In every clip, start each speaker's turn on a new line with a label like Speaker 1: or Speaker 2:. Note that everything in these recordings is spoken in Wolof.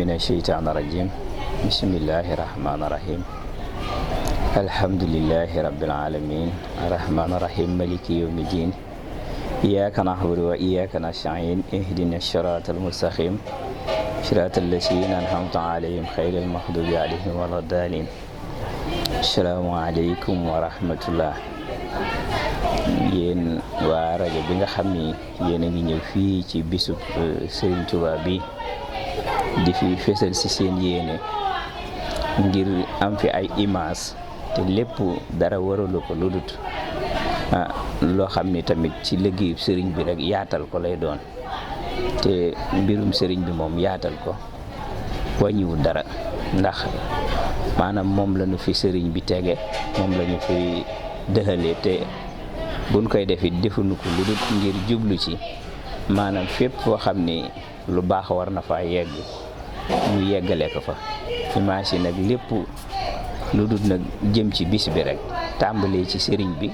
Speaker 1: من الشيطان الرجيم بسم الله الرحمن الرحيم الحمد لله رب العالمين الرحمن الرحيم مالك يوم الدين إياك نعبد وإياك نستعين اهدنا الصراط المستقيم صراط الذين أنعمت عليهم غير المغضوب عليهم ولا الضالين السلام عليكم ورحمة الله yéen waa rajo bi nga xam ni yéen a ngi ñëw fii ci bisub Serigne Touba bi di fi fésal ci seen yéene ngir am fi ay image te lépp dara waralu ko lu dut loo xam ni tamit ci liggéeyu Serigne bi rek yaatal ko lay doon te mbirum Serigne bi moom yaatal ko wàññiwul dara ndax maanaam moom la ñu fi Serigne bi tege moom la ñu fi dëxalee te buñ koy def it defuñu ko lu dul ngir jublu ci maanaam fépp foo xam ni lu baax war na faa yegg ñu yeggale ko fa image yi nag lépp lu dul nag jëm ci bis bi rek tàmbalee ci sëriñ bi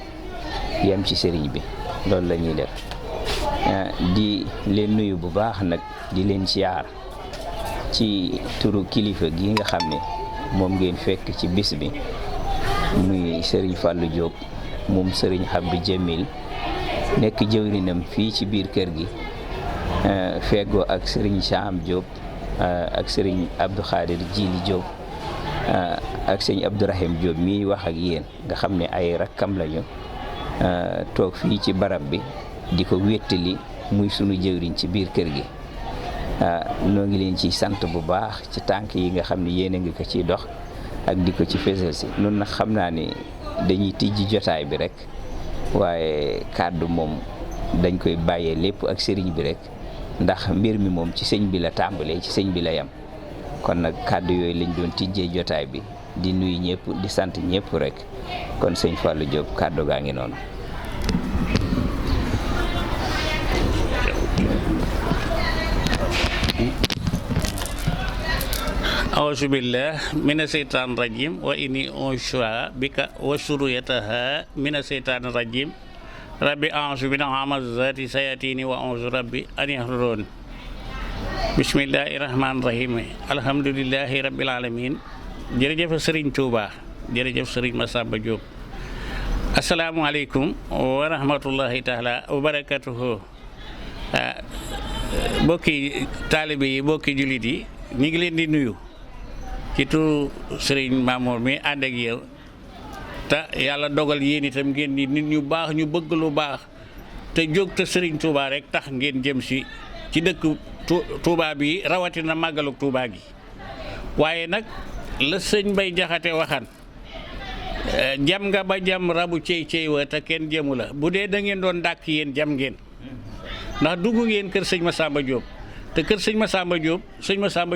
Speaker 1: yem ci sëriñ bi loolu la ñuy def di leen nuyu bu baax nag di leen siyaar ci turu kilifa gi nga xam ne moom ngeen fekk ci bis bi muy sëriñ Fallou Diop moom sëriñ Abdou Jamil nekk jëwrinam fii ci biir kër gi feggoo ak sëriñ Sam Diop ak sëriñ Abdou Khadir Jili Diop ak sëriñ Abdourahim Diop mii wax ak yéen nga xam ne ay rakkam lañu toog fii ci barab bi di ko wéttali muy sunu jëwriñ ci biir kër gi noo ngi leen ci sant bu baax ci tànk yi nga xam ne yéen a ngi ko ciy dox ak di ko ci fésal si nun nag xam naa ni dañuy tijji jotaay bi rek waaye kàddu moom dañ koy bàyyee lépp ak sëriñ bi rek ndax mbir mi moom ci sëñ bi la tàmbalee ci sëñ bi la yam kon nag kàddu yooyu lañ doon tijjee jotaay bi di nuyu ñëpp di sant ñëpp rek kon sëñ Fallou Diop kàddu gaa ngi noonu.
Speaker 2: أعوذ بالله من الشيطان الرجيم وإني أعوذ بك وذريتها من الشيطان الرجيم ربي أعوذ بك من همزات الشياطين وأعوذ ربي أن يحضرون بسم الله الرحمن الرحيم الحمد لله رب العالمين jërëjëf Serigne Touba jërëjëf Serigne Massamba Diop asalaamaaleykum wa rahmatullahi taala wa barakatuhu bokki taalibe yi bokki jullit yi ñu ngi leen di nuyu ci turu Serigne Mamour mi ànd ak yow te yàlla dogal yéen itam ngeen di nit ñu baax ñu bëgg lu baax te jóg te Serigne Touba rek tax ngeen jëm si ci dëkk Touba bi rawatina màggalu Touba gi waaye nag la sëñ Bay Jaxate waxan jam nga ba jam rabu cey wa te kenn jëmu la bu dee da ngeen doon dàkk yéen jam ngeen ndax dugg ngeen kër sëñ Massamba Diop te kër sëñ Massamba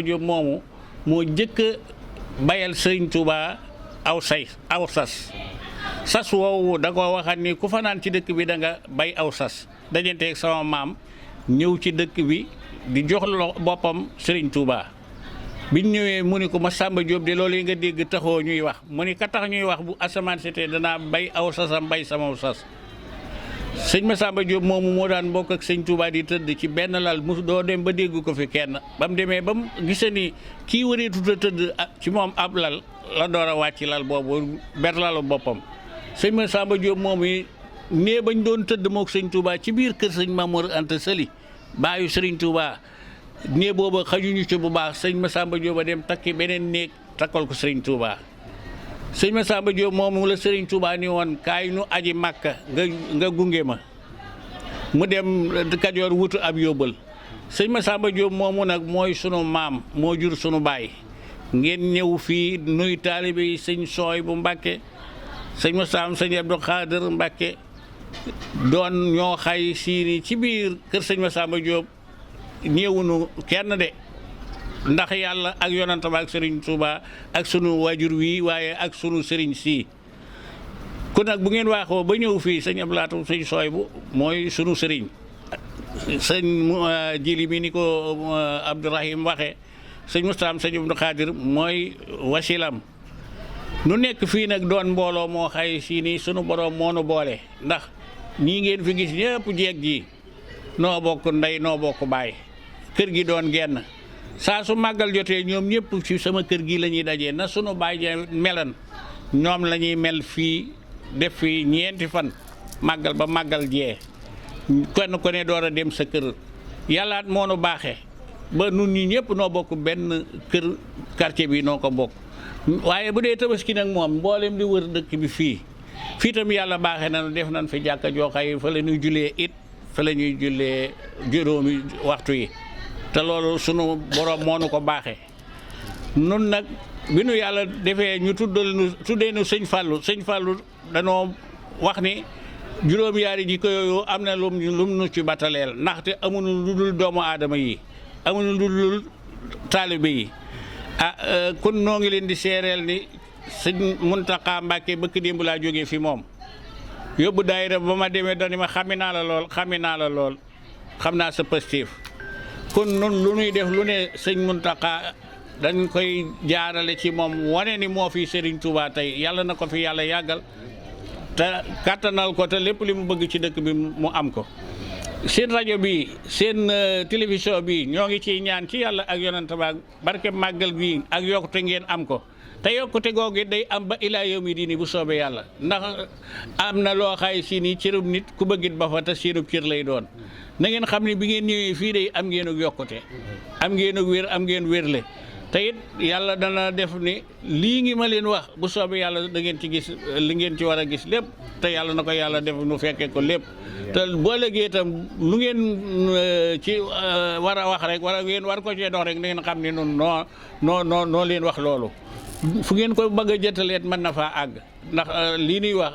Speaker 2: Diop moomu moo jëkk a bayal sëriñ Touba aw sas woowu da ko waxat ni ku fanaan ci dëkk bi da nga bay aw sas dajanteeg sama maam ñëw ci dëkk bi di jox boppam sëriñ Touba biñ ñëwee mu ni ko Massamba Diop de loolu yi nga dégg taxoo ñuy wax mu ni ka tax ñuy wax bu asamaan setee danaa bay aw sasam bay sama sas sëñ Massamba Diop moomu moo daan bokk ak sëñ Touba di tëdd ci benn lal mu doo dem ba dégg ko fi kenn ba mu demee ba mu gisee ni kii wareetut a tëdd ci moom ab lal la door a wàcc lal boobu ber lalu boppam sëñ Massamba Diop moomu yi nee bañ doon tëdd mook sëñ Touba ci biir kër sëñ Mamour Anta Sali baayu sëriñ Touba nee booba xajuñu ci bu baax sëñ Massamba Diop a dem takki beneen néeg takkal ko sëriñ Touba sëñ Massamba Diop moomu la sëriñ Touba ni woon kaay nu aji Màkka nga gunge ma mu dem Kajoor wutu ab yóbbal sëñ Massamba Diop moomu nag mooy sunu maam moo jur sunu baay ngeen ñëw fii nuy taalibe yi sëñ Sooy bu Mbàkke sëñ Massamba sëñ Abdou Khadir Mbàkke doon ñoo xay siini ci biir kër sëñ Massamba Diop ñëwunu kenn de ndax yàlla ak yonantam ak sëriñ Touba ak sunu waajur wi waaye ak sunu sëriñ sii ku nag bu ngeen waaxoo ba ñëw fii sëñ Ablaatu sëñ Sooy bu mooy sunu sëriñ sëñ Jili mi ni ko Abdourahim waxe sëñ Mustaam sëñ Abdou Khadir mooy wasilam nu nekk fii nag doon mbooloo moo xay si ni sunu borom moo nu boole ndax ñii ngeen fi gis ñëpp jeeg ji noo bokk ndey noo bokk baay kër gi doon genn saa su màggal jotee ñoom ñëpp ci sama kër gi la ñuy dajee na sunu baay ja melan ñoom la ñuy mel fii def fii ñeenti fan màggal ba màggal jee kenn ku ne door a dem sa kër yàllaat moo nu baaxee ba nun ñi ñëpp noo bokk benn kër quartier bi noo ko bokk waaye bu dee tabaski nag moom mboolem di wër dëkk bi fii tam yàlla baaxee na def nañ fi jàkka jooxay fa la ñuy jullee it fa la ñuy jullee juróomi waxtu yi te loolu sunu borom moo nu ko baaxee nun nag bi nu yàlla defee ñu tuddee nu sëñ Fallou danoo wax ni juróom-yaari jikko yooyu am na lum nu ci bataleel ndaxte amuñu lu dul doomu aadama yi amuñu lu dul taalibe yi kon noo ngi leen di seereel ni sëñ Muntaxa Mbàkke bëkk démb laa jógee fi moom yóbbu daayira ba ma demee dani ma xami naa la lool xam naa sa positif kon noonu lu ñuy def lu ne sëñ Muntaxa dañ koy jaarale ci moom wane ni moo fi Serigne Touba tey yàlla na ko fi yàlla yàggal te kàttanal ko te lépp li mu bëgg ci dëkk bi mu am ko seen rajo bi seen télévision bi ñoo ngi ciy ñaan ci yàlla ak yonent ba barke màggal gi ak yokkute ngeen am ko te yokkute googu day am ba ilaa yawmi diini bu soobee yàlla ndax am na loo xay si ni cërub nit ku bëggit ba fa te seenub cër lay doon na ngeen xam ne bi ngeen ñëwee fii day am ngeen ak yokkute am ngeen ak wér am ngeen wérle te it yàlla dana def ni lii ngi ma leen wax bu soobee yàlla da ngeen ci gis li ngeen ci war a gis lépp te yàlla na ko yàlla def nu fekkee ko lépp te boo léegi itam lu ngeen ci war a wax rek wala ngeen war ko cee dox rek da ngeen xam ne nun noo leen wax loolu fu ngeen ko bëgg a jëtaleet mën na faa àgg ndax lii nuy wax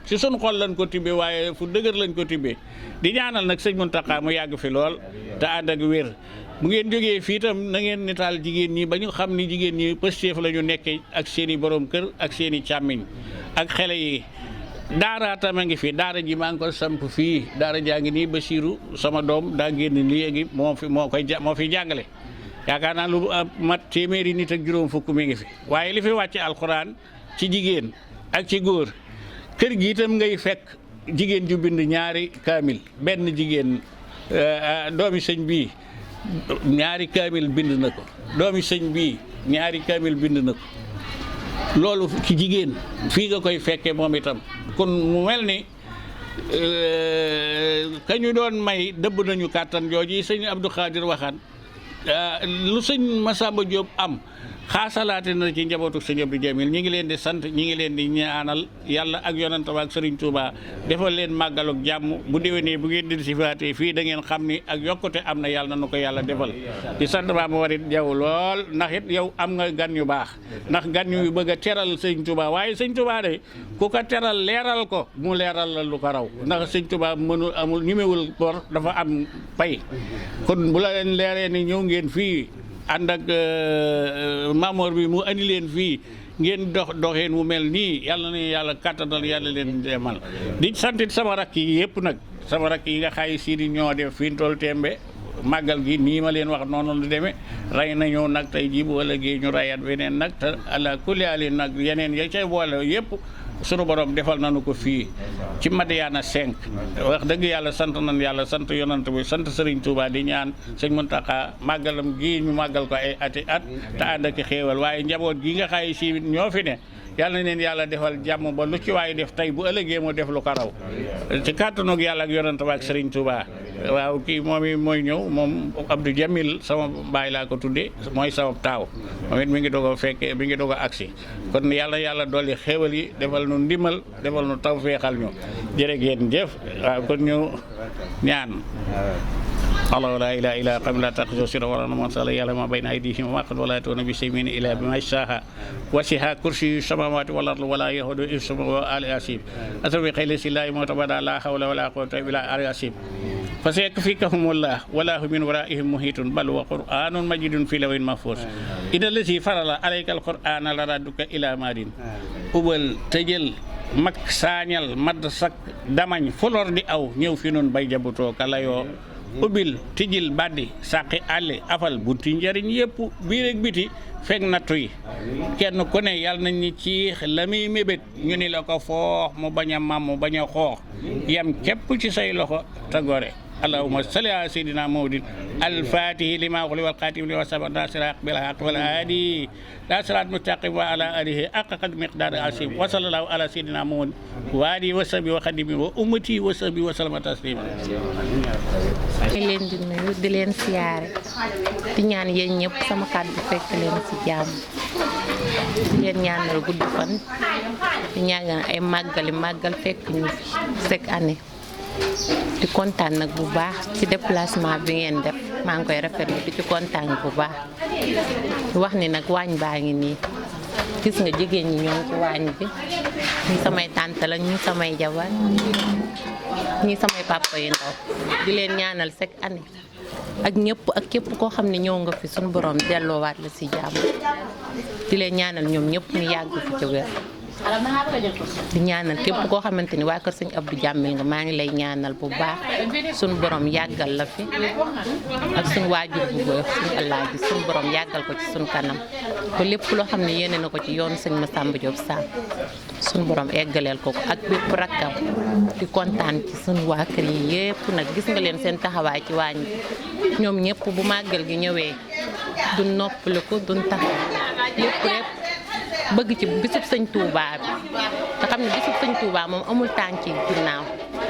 Speaker 2: ci sun xol lañ ko tibbee waaye fu dëgër lañ ko tibbee di ñaanal nag sëñ Muntaxa mu yàgg fi lool te ànd ak wér bu ngeen jógee fii itam na ngeen nitaal jigéen ñi ba ñu xam ni jigéen ñi pëstéef la ñu nekkee ak seen i borom kër ak seen i càmmiñ ak xale yi daara tam a ngi fi daara ji maa ngi ko samp fii daara jaa ngi nii Basiiru sama doom daa génn léegi moo fi jàngale yaakaar naa lu mat téeméeri nit ak juróom fukk mi ngi fi waaye li fi wàcce alxuraan ci jigéen ak ci góor kër gi itam ngay fekk jigéen ju bind ñaari kaamil benn jigéen doomi sëñ bii ñaari kaamil bind na ko doomi sëñ bii ñaari kaamil bind na ko loolu ci jigéen fii nga koy fekkee moom itam kon mu mel ni kañu doon may dëbb nañu kàttan jooji sëñ Abdou Khadir waxaan lu sëñ Massamba Diop am xaasalaate na ci njabootu sëñ Abdou Jamil ñi ngi leen di sant ñi ngi leen di ñaanal yàlla ak yonent ba ak Serigne Touba defal leen màggal ak jàmm bu déwénee bu ngeen di sifaatee fii da ngeen xam ni ak yokkute am na yàlla na nu ko yàlla defal di sant ba mu warit jaw lool ndax it yow am nga gan yu baax ndax gan yu bëgg a teral sëñ Touba waaye sëñ Touba de ku ko teral leeral ko mu leeral la lu ko raw ndax sëñ Touba mënul amul ñemewul bor dafa am pay kon bu la leen leeree ni ñëw ngeen fii ànd ak Mamor bi mu andi leen fii ngeen doxeen mu mel nii yàlla na yàlla kàttanal yàlla leen demal di santit sama rakk yi yëpp nag sama rakk yi nga xay si di ñoo def fi ñu toll tembe màggal gi nii ma leen wax noonu lu demee rey nañu nag tey jii bu ëllëgee ñu rayat beneen nag te ala kulli ali nag yeneen ya cay boole yëpp sunu borom defal nañu ko fii ci Madiyana 5 wax dëgg yàlla sant nañ yàlla sant yonant bi sant Serigne Touba di ñaan sëñ Muntaxa màggalam gi ñu màggal ko ay ati at te ànd ak xéewal waaye njaboot gi nga xay si ñoo fi ne yàlla na leen yàlla defal jàmm ba lu ci waaye def tey bu ëllëgee mu def lu ko raw ci kàttanu yàlla ak yonant ba ak Serigne Touba waaw kii moom i mooy ñëw moom Abdou Jamil sama baay laa ko tuddee mooy sama taaw moom it mi ngi doog a fekkee mi ngi doog a agsi kon yàlla dolli xéewal yi defal nu ndimbal defal nu tawfeexal ñu jërë ngeen jëf waaw kon ñu ñaan الله لا إله إلا قبل لا تأخذ سر ولا نمان صلى الله ما بين أيديهم وما قد ولا يأتون بشيء إلا بما شاء وسع كرسي السماوات والأرض ولا يهود إفسم وآل أسيب أتبع قيل الله معتبدا لا حول ولا قوة إلا آل أسيب فسيكفيكهم الله ولا من ورائهم محيط بل هو قرآن مجيد في لوح محفوظ إن الذي فرض عليك القرآن لردك إلى مادين أول تجل mak sañal mad sak damañ fulor di aw ñëw fi nun bay jabutoo kala yoo ubbil tijil baddi saqi àlli afal bunti njariñ yëpp biir ak biti fekk nattu yi kenn ku ne yàlla nañ ni ci la muy mébét ñu ni la ko foox mu bañ a mam mu bañ a xoox yam képp ci say loxo te gore allahumma salli ala sayyidina Muhammadin al-fatihi lima ughliqa wal khatimi lima sabaqa nasiril haqqi bil haqqi wal hadi ila siratal mustaqim wa ala alihi haqqa qadri miqdari azim wa sallallahu ala sayyidina Muhammadin wa alihi wa sahbihi wa khadimi wa ummati wa sahbihi wa sallama taslima.
Speaker 3: di leen di nuyu di leen siyaare di ñaan yéen ñëpp sama kàddu fekk leen ci jàmm di leen ñaanal gudd fan di ñaanal ay màggal fekk ñu chaque année di kontaan nag bu baax ci déplacement bi ngeen def maa ngi koy rafetlu di ci kontaan bu baax di wax ni nag waañ baa ngi nii gis nga jigéen ñi ñoo ngi ci waañ bi ñi samay tante la ñi samay jabar ñi samay papa yu ndaw di leen ñaanal chaque année ak ñëpp ak képp koo xam ne ñëw nga fi suñu borom delloowaat la ci jàmm di leen ñaanal ñoom ñëpp ñu yàgg fi ci wér di ñaanal képp koo xamante ni waa kër sëñ Abdou Jàmmel nga maa ngi lay ñaanal bu baax suñu borom yàggal la fi ak suñu waajur bu góor suñu Alaaji suñu borom yàggal ko ci suñu kanam ba lépp loo xam ne yéene na ko ci yoonu sëñ Massamba Diop Sam suñu borom eggaleel ko ak bépp rakkam di kontaan ci suñu waa kër yi yépp nag gis nga leen seen taxawaay ci waañ bi ñoom ñëpp bu màggal gi ñëwee du noppaliku duñ taxaw lépp rek bëgg ci bisub sëñ Touba bi nga xam ne bisub sëñ Touba moom amul tànki ginnaaw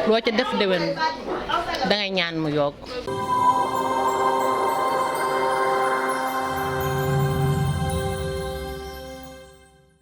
Speaker 3: loo ca def déwén dangay ñaan mu yokk